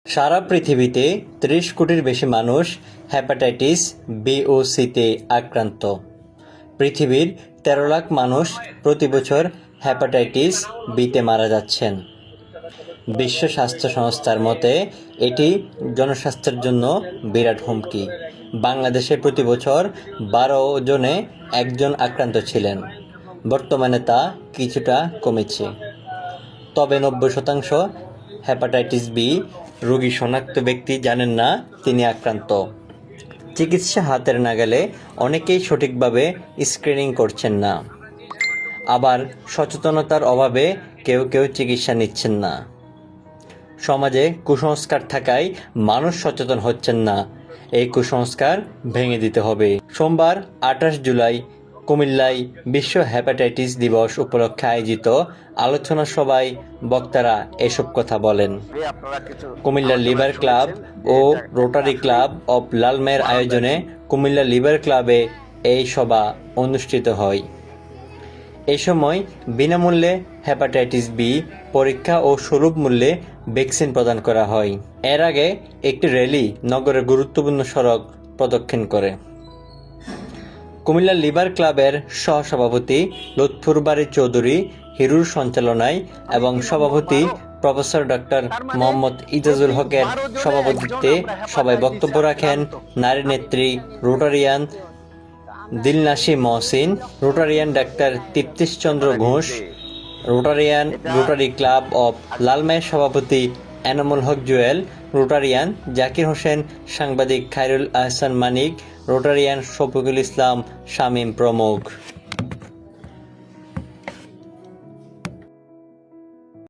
সারা পৃথিবীতে ৩০ কোটির বেশি মানুষ হেপাটাইটিস বি ও সিতে আক্রান্ত। পৃথিবীর ১৩ লাখ মানুষ প্রতি বছর হেপাটাইটিস বিতে মারা যাচ্ছেন। বিশ্ব স্বাস্থ্য সংস্থার মতে এটি জনস্বাস্থ্যের জন্য বিরাট হুমকি। বাংলাদেশে প্রতি বছর ১২ জনে একজন আক্রান্ত ছিলেন। বর্তমানে তা কিছুটা কমেছে। তবে ৯০% হেপাটাইটিস বি রোগী শনাক্ত ব্যক্তি জানেন না তিনি আক্রান্ত। চিকিৎসা হাতের নাগালে অনেকেই সঠিকভাবে স্ক্রিনিং করছেন না, আবার সচেতনতার অভাবে কেউ চিকিৎসা নিচ্ছেন না। সমাজে কুসংস্কার থাকায় মানুষ সচেতন হচ্ছেন না। এই কুসংস্কার ভেঙে দিতে হবে। সোমবার ২৮ জুলাই কুমিল্লায় বিশ্ব হেপাটাইটিস দিবস উপলক্ষে আয়োজিত আলোচনা সভায় বক্তারা এসব কথা বলেন। কুমিল্লা লিভার ক্লাব ও রোটারি ক্লাব অব লালমাইয়ের আয়োজনে কুমিল্লা লিভার ক্লাবে এই সভা অনুষ্ঠিত হয়। এই সময় বিনামূল্যে হেপাটাইটিস বি পরীক্ষা ও সুলভ মূল্যে ভ্যাকসিন প্রদান করা হয়। এর আগে একটি র্যালি নগরের গুরুত্বপূর্ণ সড়ক প্রদক্ষিণ করে। কুমিল্লা লিভার ক্লাবের সহসভাপতি লুৎফুর বারী চৌধুরী হিরুর সঞ্চালনায় এবং সভাপতি প্রফেসর ডক্টর মোহাম্মদ ইজাজুল হকের সভাপতিত্বে সবাই বক্তব্য রাখেন নারী নেত্রী Rotarian Dilnashi Mohsin, Rotarian doctor Triptish Chandra Ghosh, Rotary Club of লালমাইয়ের সভাপতি এনামুল হক জুয়েল, রোটারিয়ান জাকির হোসেন, সাংবাদিক খায়রুল আহসান মানিক, রোটারিয়ান শফিকুল ইসলাম শামীম প্রমুখ।